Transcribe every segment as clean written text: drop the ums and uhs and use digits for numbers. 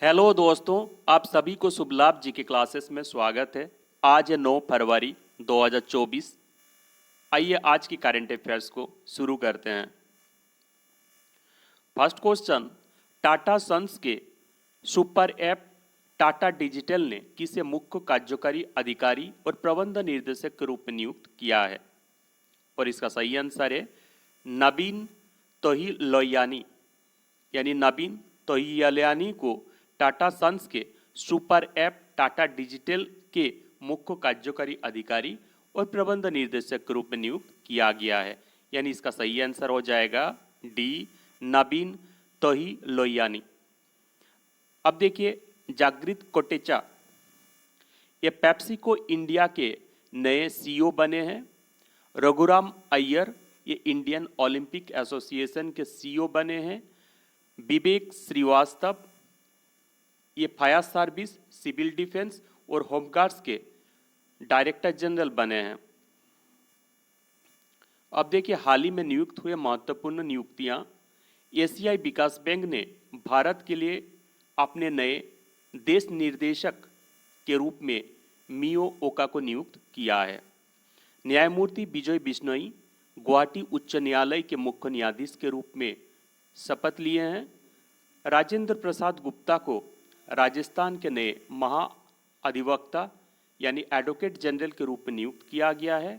Hello दोस्तों, आप सभी को शुभ लाभ जी के क्लासेस में स्वागत है। आज है 9 फरवरी 2024। आइए आज की करंट अफेयर्स को शुरू करते हैं। फर्स्ट क्वेश्चन, टाटा सन्स के सुपर ऐप टाटा डिजिटल ने किसे मुख्य कार्यकारी अधिकारी और प्रबंध निर्देशक के रूप में नियुक्त किया है? और इसका सही आंसर है नवीन तोहिलयानी, यानी नवीन तोहिलयानी को टाटा सन्स के सुपर ऐप टाटा डिजिटल के मुख्य कार्यकारी अधिकारी और प्रबंध निर्देशक के रूप में नियुक्त किया गया है। यानी इसका सही आंसर हो जाएगा डी, नवीन तोहिलयानी। अब देखिए जागृत कोटेचा, ये पेप्सिको इंडिया के नए सीईओ बने हैं। रघुराम अय्यर, ये इंडियन ओलंपिक एसोसिएशन के सीईओ बने हैं। विवेक श्रीवास्तव, ये फायर सर्विस, सिविल डिफेंस और होमगार्ड्स के डायरेक्टर जनरल बने हैं। अब देखिए हाल ही में नियुक्त हुए महत्वपूर्ण नियुक्तियां। एशियाई विकास बैंक ने भारत के लिए अपने नए देश निर्देशक के रूप में मियो ओका को नियुक्त किया है। न्यायमूर्ति विजय बिश्नोई गुवाहाटी उच्च न्यायालय के मुख्य न्यायाधीश के रूप में शपथ लिए हैं। राजेंद्र प्रसाद गुप्ता को राजस्थान के नए महाअधिवक्ता यानी एडवोकेट जनरल के रूप में नियुक्त किया गया है।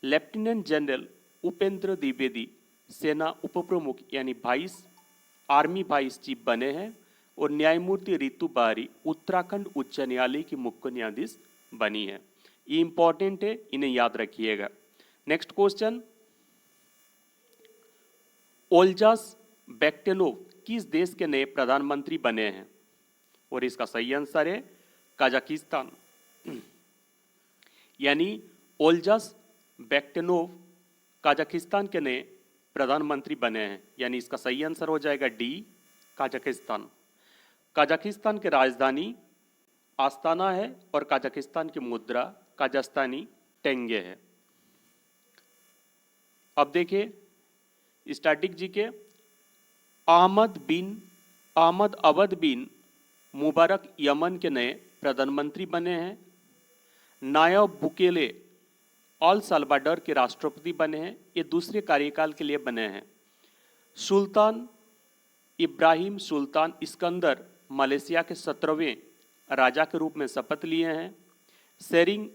लेफ्टिनेंट जनरल उपेंद्र द्विवेदी सेना उप प्रमुख यानी वाइस आर्मी वाइस चीफ बने हैं। और न्यायमूर्ति रितु बारी उत्तराखंड उच्च न्यायालय की मुख्य न्यायाधीश बनी है। ये इंपॉर्टेंट है, इन्हें याद रखिएगा। नेक्स्ट क्वेश्चन, ओल्जास बेक्टेनोव किस देश के नए प्रधानमंत्री बने हैं? और इसका सही आंसर है कजाकिस्तान। यानी ओल्जास बेक्टेनोव कजाकिस्तान के नए प्रधानमंत्री बने हैं। यानी इसका सही आंसर हो जाएगा डी, कजाकिस्तान। कजाकिस्तान की राजधानी आस्ताना है और कजाकिस्तान की मुद्रा कजाकिस्तानी टेंगे है। अब देखिए स्टैटिक जी के, अहमद अवध बिन मुबारक यमन के नए प्रधानमंत्री बने हैं। नायब बुकेले अल साल्वाडोर के राष्ट्रपति बने हैं। ये दूसरे कार्यकाल के लिए बने हैं। सुल्तान इब्राहिम सुल्तान इस्कंदर मलेशिया के 17वें राजा के रूप में शपथ लिए हैं। सेरिंग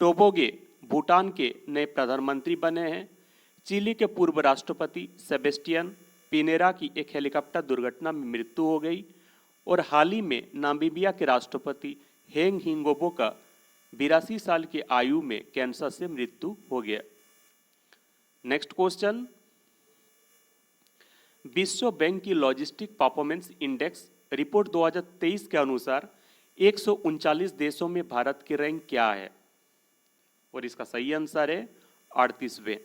टोबोगे भूटान के नए प्रधानमंत्री बने हैं। चिली के पूर्व राष्ट्रपति सेबेस्टियन पिनेरा की एक हेलीकॉप्टर दुर्घटना में मृत्यु हो गई। और हाल ही में नामीबिया के राष्ट्रपति हेंग हिंगोबो का 82 साल की आयु में कैंसर से मृत्यु हो गया। नेक्स्ट क्वेश्चन, विश्व बैंक की लॉजिस्टिक परफॉर्मेंस इंडेक्स रिपोर्ट 2023 के अनुसार 139 देशों में भारत की रैंक क्या है? और इसका सही आंसर है 38वें।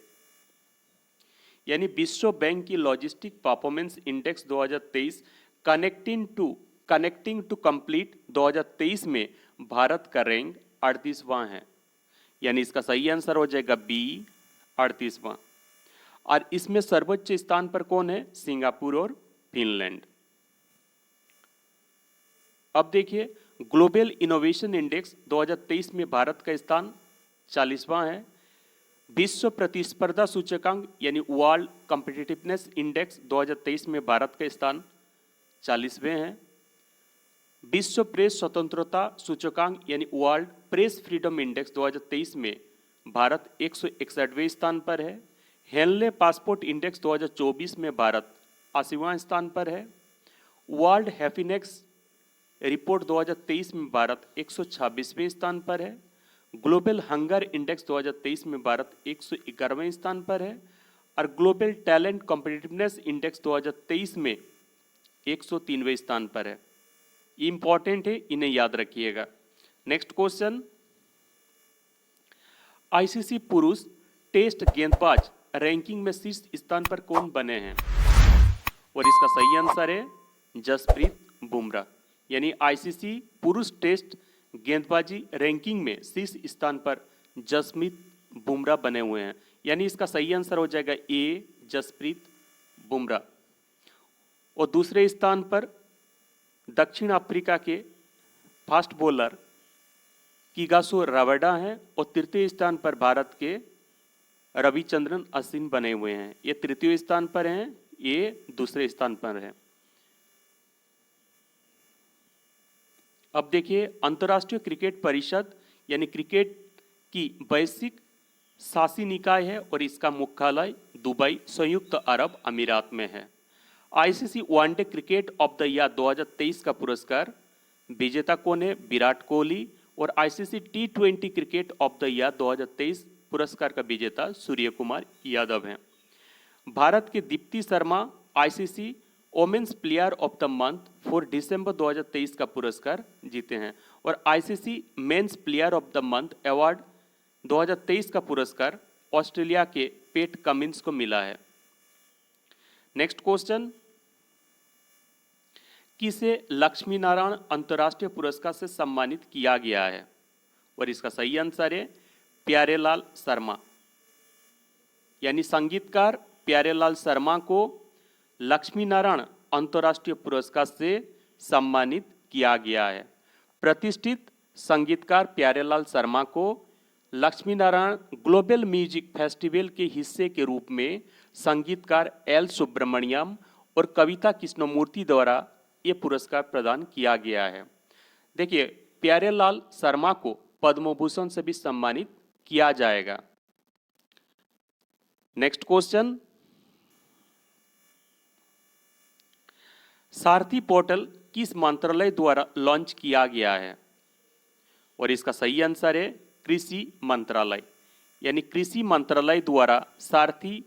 यानी विश्व बैंक की logistic performance index 2023 connecting to complete 2023 में भारत का रैंक 38वां है। यानी इसका सही आंसर हो जाएगा बी, 38वां। और इसमें सर्वोच्च स्थान पर कौन है? सिंगापुर और फिनलैंड। अब देखिए ग्लोबल इनोवेशन इंडेक्स 2023 में भारत का स्थान 40वां है। विश्व प्रतिस्पर्धा सूचकांक यानी वर्ल्ड कॉम्पिटिटिवनेस इंडेक्स 2023 में भारत का स्थान 40वें है। विश्व प्रेस स्वतंत्रता सूचकांक यानी वर्ल्ड प्रेस फ्रीडम इंडेक्स 2023 में भारत 161वें स्थान पर है। हेनले पासपोर्ट इंडेक्स 2024 में भारत 80वां स्थान पर है। वर्ल्ड हैप्पीनेस रिपोर्ट 2023 में भारत 126वें स्थान पर है। ग्लोबल हंगर इंडेक्स 2023 में भारत 111वें स्थान पर है। और ग्लोबल टैलेंट कॉम्पिटिटिवनेस इंडेक्स 2023 में 103वें स्थान पर है। इंपॉर्टेंट है, इन्हें याद रखिएगा। नेक्स्ट क्वेश्चन, आईसीसी पुरुष टेस्ट गेंदबाज रैंकिंग में शीर्ष स्थान पर कौन बने हैं? और इसका सही आंसर है जसप्रीत बुमराह। यानी आईसीसी पुरुष टेस्ट गेंदबाजी रैंकिंग में शीर्ष स्थान पर जसप्रीत बुमराह बने हुए हैं। यानी इसका सही आंसर हो जाएगा ए, जसप्रीत बुमराह। और दूसरे स्थान पर दक्षिण अफ्रीका के फास्ट बॉलर किगासो रबाडा हैं और तृतीय स्थान पर भारत के रविचंद्रन अश्विन बने हुए हैं। ये तृतीय स्थान पर हैं, ये दूसरे स्थान पर हैं। अब देखिए, अंतर्राष्ट्रीय क्रिकेट परिषद यानी क्रिकेट की वैश्विक शासी निकाय है और इसका मुख्यालय दुबई संयुक्त अरब अमीरात में है। ICC one day cricket of the year 2023 का पुरस्कार विजेता कौन है? विराट कोहली। और ICC T20 cricket of the year 2023 पुरस्कार का विजेता सूर्य कुमार यादव हैं। भारत के Deepti Sharma ICC women's player of the month for December 2023 का पुरस्कार जीते हैं और ICC men's player of the month award 2023 का पुरस्कार ऑस्ट्रेलिया के पेट कमिंस को मिला है। नेक्स्ट क्वेश्चन, किसे लक्ष्मी नारायण अंतर्राष्ट्रीय पुरस्कार से सम्मानित किया गया है? और इसका सही आंसर है प्यारेलाल शर्मा, यानी संगीतकार प्यारेलाल शर्मा को लक्ष्मी नारायण अंतर्राष्ट्रीय पुरस्कार से सम्मानित किया गया है। प्रतिष्ठित संगीतकार प्यारेलाल शर्मा को Lakshmi Narayan global music festival के हिस्से के रूप में संगीतकार एल सुब्रमण्यम और कविता कृष्णमूर्ति द्वारा ये पुरस्कार प्रदान किया गया है। देखिए, प्यारेलाल शर्मा को पद्म भूषण से भी सम्मानित किया जाएगा। नेक्स्ट क्वेश्चन, सारथी पोर्टल किस मंत्रालय द्वारा लॉन्च किया गया है? और इसका सही आंसर है कृषि मंत्रालय, यानी कृषि मंत्रालय द्वारा सारथी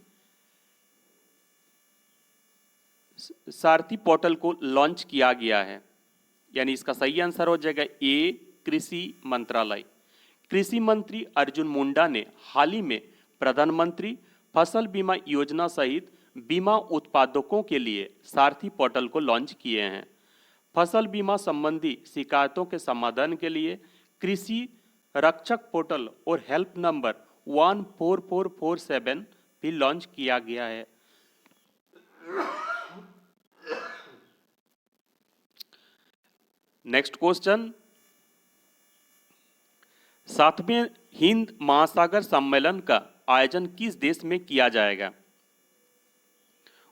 पोर्टल को लॉन्च किया गया है, यानी इसका सही आंसर हो जाएगा ए कृषि मंत्रालय। कृषि मंत्री अर्जुन मुंडा ने हाल ही में प्रधानमंत्री फसल बीमा योजना सहित बीमा उत्पादकों के लिए सारथी पोर्टल को लॉन्च किए हैं। फसल बीमा संबंधी शिकायतों के समाधान के लिए कृषि रक्षक पोर्टल और हेल्प नंबर 14447 भी लॉन्च किया गया है। नेक्स्ट क्वेश्चन, 7वें हिंद महासागर सम्मेलन का आयोजन किस देश में किया जाएगा?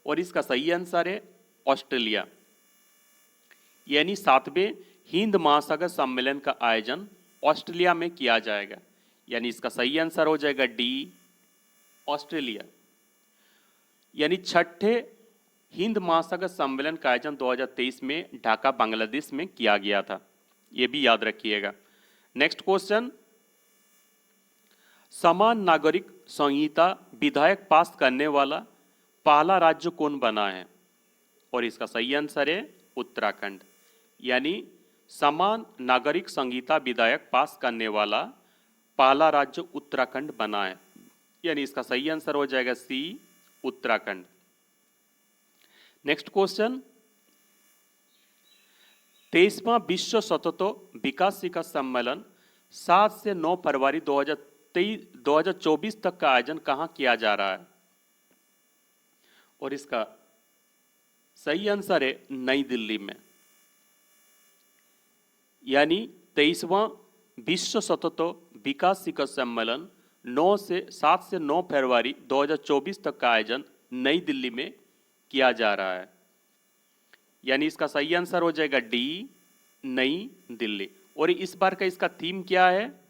और इसका सही आंसर है ऑस्ट्रेलिया, यानी 7वें हिंद महासागर सम्मेलन का आयोजन ऑस्ट्रेलिया में किया जाएगा, यानी इसका सही आंसर हो जाएगा डी ऑस्ट्रेलिया। यानी 6ठे हिंद महासागर सम्मेलन का आयोजन 2023 में ढाका बांग्लादेश में किया गया था, यह भी याद रखिएगा। नेक्स्ट क्वेश्चन, समान नागरिक संहिता विधेयक पास करने वाला पहला राज्य कौन बना है? और इसका सही आंसर है उत्तराखंड, यानी समान नागरिक संहिता विधेयक पास करने वाला पहला राज्य उत्तराखंड बना है, यानी इसका सही आंसर हो जाएगा सी उत्तराखंड। नेक्स्ट क्वेश्चन, 23वां विश्व सतत विकास शिखर सम्मेलन 7 से 9 फरवरी 2024 तक का आयोजन कहां किया जा रहा है? और इसका सही आंसर है नई दिल्ली में, यानी 23वां विश्व सतत विकास शिखर सम्मेलन 7 से 9 फरवरी 2024 तक का आयोजन नई दिल्ली में किया जा रहा है, यानी इसका सही आंसर हो जाएगा डी नई दिल्ली। और इस बार का इसका थीम क्या है?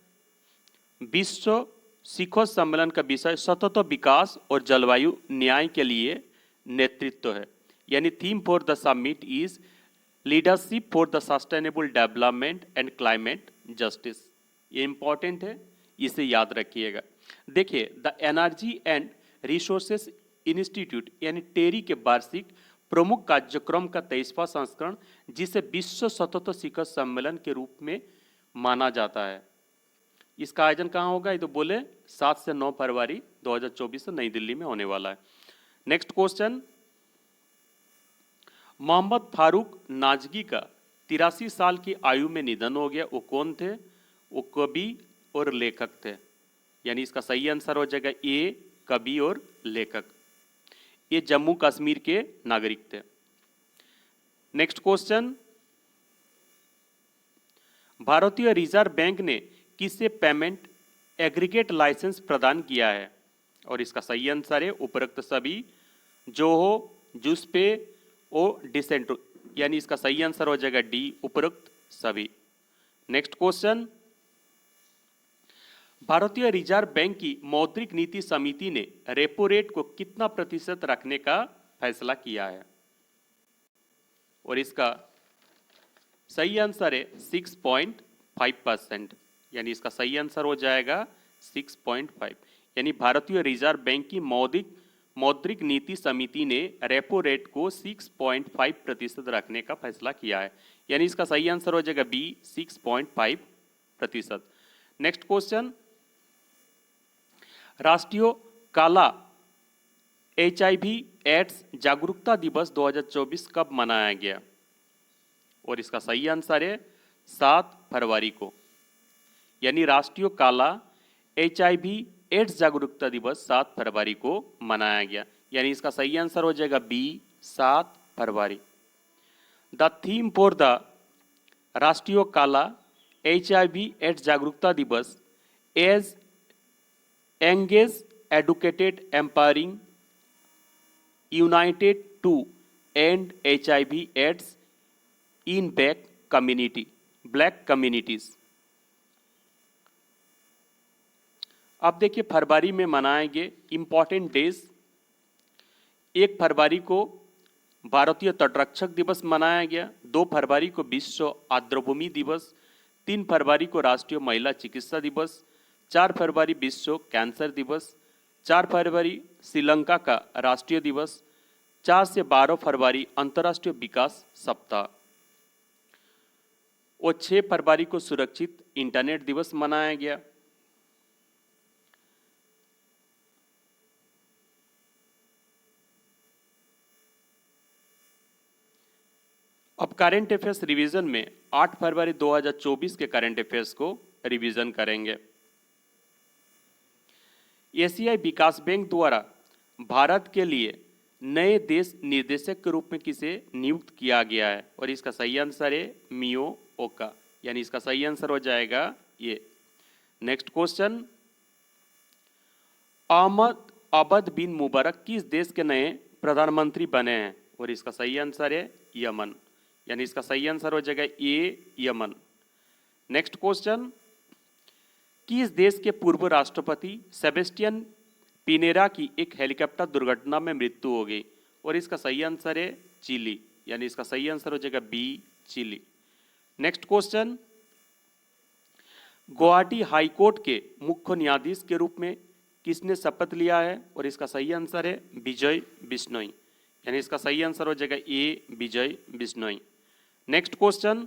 विश्व शिखर सम्मेलन का विषय सतत विकास और जलवायु न्याय के लिए नेतृत्व है, यानी theme for the summit is leadership for the sustainable development and climate justice. ये इंपॉर्टेंट है, इसे याद रखिएगा। देखिए, the energy and resources institute यानी टेरी के वार्षिक प्रमुख कार्यक्रम का 23वां संस्करण, जिसे विश्व सतत शिखर सम्मेलन के रूप में माना जाता है, इसका आयोजन कहाँ होगा? ये तो बोले 7 से 9 फरवरी 2024 से नई दिल्ली में होने वाला है। नेक्स्ट क्वेश्चन, मोहम्मद फारूक नाजगी का 83 साल की आयु में निधन हो गया, वो कौन थे? वो कवि और लेखक थे, यानी इसका सही आंसर हो जाएगा ए कवि और लेखक। ये जम्मू कश्मीर के नागरिक थे। नेक्स्ट क्वेश्चन, भारतीय रिजर्व बैंक ने किसे पेमेंट एग्रीगेट लाइसेंस प्रदान किया है? और इसका सही आंसर है उपरोक्त सभी, जोहो, जुस्पे और डिसेंट्रो, यानी इसका सही आंसर हो जाएगा डी, उपरोक्त सभी। नेक्स्ट क्वेश्चन, भारतीय रिजर्व बैंक की मौद्रिक नीति समिति ने रेपो रेट को कितना प्रतिशत रखने का फैसला किया है? और इसका सही आंसर है 6.5%, यानी इसका सही आंसर हो जाएगा 6.5। यानी भारतीय रिजर्व बैंक की मौद्रिक नीति समिति ने रेपो रेट को 6.5% रखने का फैसला किया है, यानी इसका सही आंसर हो जाएगा बी, 6.5%। नेक्स्ट क्वेश्चन, राष्ट्रीय काला HIV एड्स जागरूकता दिवस 2024 कब मनाया गया? और इसका सही आंसर है 7 फरवरी को, यानी राष्ट्रीय काला HIV एड्स जागरूकता दिवस 7 फरवरी को मनाया गया, यानी इसका सही आंसर हो जाएगा बी, 7 फरवरी। द थीम फॉर द राष्ट्रीय काला HIV एड्स जागरूकता दिवस as engage, educated, empowering, united to end HIV AIDS in black communities. अब देखिए फरवरी में मनाएंगे इंपॉर्टेंट डेज। 1 फरवरी को भारतीय तटरक्षक दिवस मनाया गया, 2 फरवरी को विश्व आर्द्रभूमि दिवस, 3 फरवरी को राष्ट्रीय महिला चिकित्सा दिवस, 4 फरवरी विश्व कैंसर दिवस, 4 फरवरी श्रीलंका का राष्ट्रीय दिवस, 4 से 12 फरवरी अंतर्राष्ट्रीय विकास सप्ताह और 6 फरवरी को सुरक्षित इंटरनेट दिवस मनाया गया। अब करंट अफेयर्स रिवीजन में 8 फरवरी 2024 के करंट अफेयर्स को रिवीजन करेंगे। एशियाई विकास बैंक द्वारा भारत के लिए नए देश निर्देशक के रूप में किसे नियुक्त किया गया है? और इसका सही आंसर है मियो ओका, यानी इसका सही आंसर हो जाएगा ये। नेक्स्ट क्वेश्चन, अहमद अबद बिन मुबारक किस देश के नए प्रधानमंत्री बने हैं? और इसका सही आंसर है यमन, यानी इसका सही आंसर हो जाएगा ए, यमन। नेक्स्ट क्वेश्चन, किस देश के पूर्व राष्ट्रपति सेबेस्टियन पिनेरा की एक हेलीकॉप्टर दुर्घटना में मृत्यु हो गई? और इसका सही आंसर है चिली, यानी इसका सही आंसर हो जाएगा B, Chile. Next question, Guwahati high court के मुख्य न्यायाधीश के रूप में किसने शपथ लिया है? और इसका सही आंसर है विजय बिश्नोई, यानी इसका सही आंसर हो जाएगा ए, विजय बिश्नोई। नेक्स्ट क्वेश्चन,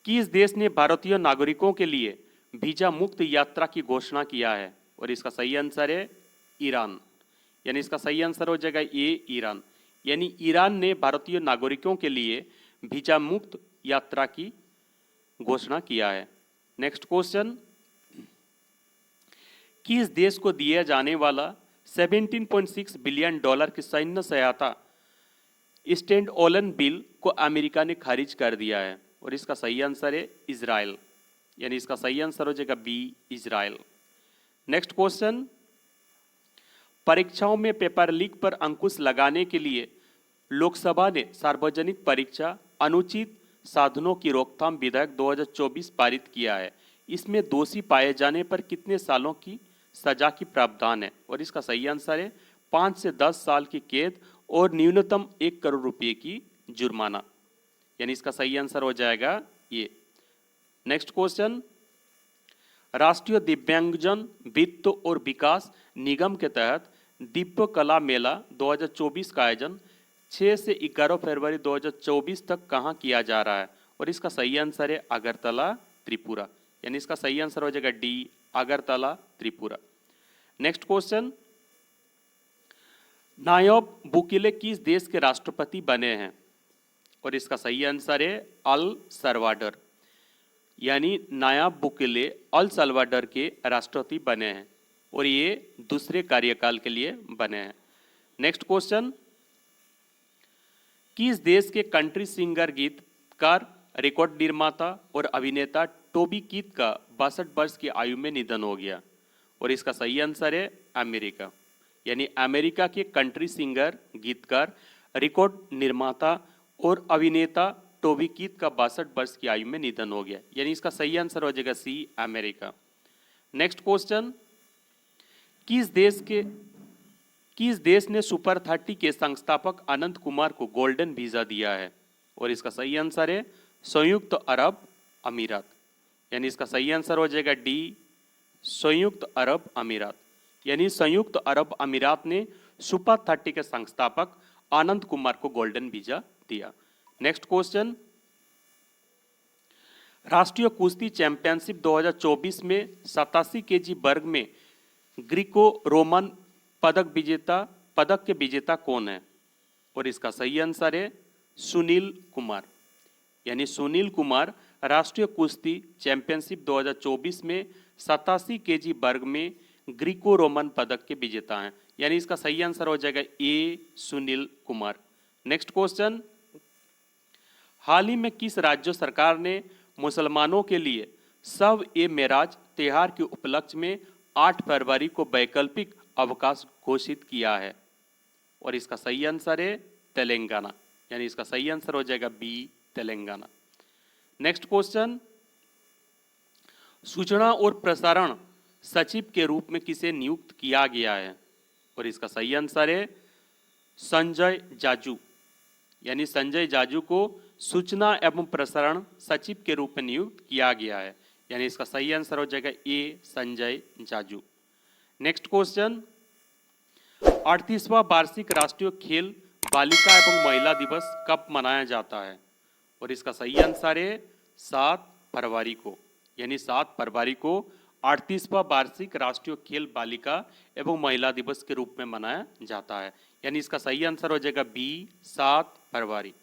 किस देश ने भारतीय नागरिकों के लिए वीजा मुक्त यात्रा की घोषणा किया है? और इसका सही आंसर है ईरान, यानी इसका सही आंसर हो जाएगा ए, ईरान, यानी ईरान ने भारतीय नागरिकों के लिए वीजा मुक्त यात्रा की घोषणा किया है। नेक्स्ट क्वेश्चन, किस देश को दिया जाने वाला 17.6 बिलियन डॉलर की सैन्य सहायता स्टैंड ओलन बिल को अमेरिका ने खारिज कर दिया है? और इसका सही आंसर है इजराइल, यानी इसका सही आंसर हो जाएगा बी, इजराइल। नेक्स्ट क्वेश्चन, परीक्षाओं में पेपर लीक पर अंकुश लगाने के लिए लोकसभा ने सार्वजनिक परीक्षा अनुचित साधनों की रोकथाम विधेयक 2024 पारित किया है। इसमें दोषी पाए जाने पर कितने सालों की सजा की प्रावधान है? और इसका सही आंसर है 5 से 10 साल की कैद और न्यूनतम 1 करोड़ रुपए की जुर्माना, यानी इसका सही आंसर हो जाएगा ये। नेक्स्ट क्वेश्चन, राष्ट्रीय दिव्यांगजन वित्त और विकास निगम के तहत दिव्य कला मेला 2024 का आयोजन 6 से 11 फरवरी 2024 तक कहां किया जा रहा है? और इसका सही आंसर है अगरतला, त्रिपुरा, यानी इसका सही आंसर हो जाएगा D, Agartala, Tripura. Next question, Nayib Bukele किस देश के राष्ट्रपति बने हैं? और इसका सही आंसर है अल सल्वाडोर, यानी नायब बुकेले अल सल्वाडोर के राष्ट्रपति बने हैं और ये दूसरे कार्यकाल के लिए बने हैं। नेक्स्ट क्वेश्चन, किस देश के कंट्री सिंगर गीतकार रिकॉर्ड निर्माता और अभिनेता टोबी कीथ का 62 वर्ष की आयु में निधन हो गया। और इसका सही आंसर है अमेरिका। यानी अमेरिका के कंट्री सिंगर, गीतकार, रिकॉर्ड निर्माता और अभिनेता टोबी कीथ का 62 वर्ष की आयु में निधन हो गया। यानी इसका सही आंसर हो जाएगा सी, अमेरिका। नेक्स्ट क्वेश्चन, किस देश ने सुपर 30 के संस्थापक अनंत कुमार को गोल्डन वीजा दिया है? और इसका सही आंसर है संयुक्त अरब अमीरात। यानी इसका सही आंसर हो जाएगा डी, संयुक्त अरब अमीरात। यानी संयुक्त अरब अमीरात ने सुपर 30 के संस्थापक आनंद कुमार को गोल्डन वीजा दिया। नेक्स्ट क्वेश्चन, राष्ट्रीय कुश्ती चैंपियनशिप 2024 में 87 केजी वर्ग में ग्रीको रोमन पदक के विजेता कौन है? और इसका सही आंसर है सुनील कुमार। यानी सुनील कुमार राष्ट्रीय कुश्ती चैंपियनशिप 2024 में 87 केजी वर्ग में ग्रीको रोमन पदक के विजेता हैं। यानी इसका सही आंसर हो जाएगा ए, सुनील कुमार। नेक्स्ट क्वेश्चन, हाल ही में किस राज्य सरकार ने मुसलमानों के लिए शब ए मेराज त्योहार के उपलक्ष्य में 8 फरवरी को वैकल्पिक अवकाश घोषित किया है? और इसका सही आंसर है तेलंगाना। यानी इसका सही आंसर हो जाएगा बी, तेलंगाना। नेक्स्ट क्वेश्चन, सूचना और प्रसारण सचिव के रूप में किसे नियुक्त किया गया है? और इसका सही आंसर है संजय जाजू। यानी संजय जाजू को सूचना एवं प्रसारण सचिव के रूप में नियुक्त किया गया है। यानी इसका सही आंसर हो जाएगा ए, संजय जाजू। नेक्स्ट क्वेश्चन, 38वां वार्षिक राष्ट्रीय खेल बालिका एवं महिला दिवस कब मनाया जाता है? और इसका सही आंसर है 7 फरवरी को। यानी 7 फरवरी को 38वां वार्षिक राष्ट्रीय खेल बालिका एवं महिला दिवस के रूप में मनाया जाता है। यानी इसका सही आंसर हो जाएगा बी, 7 फरवरी।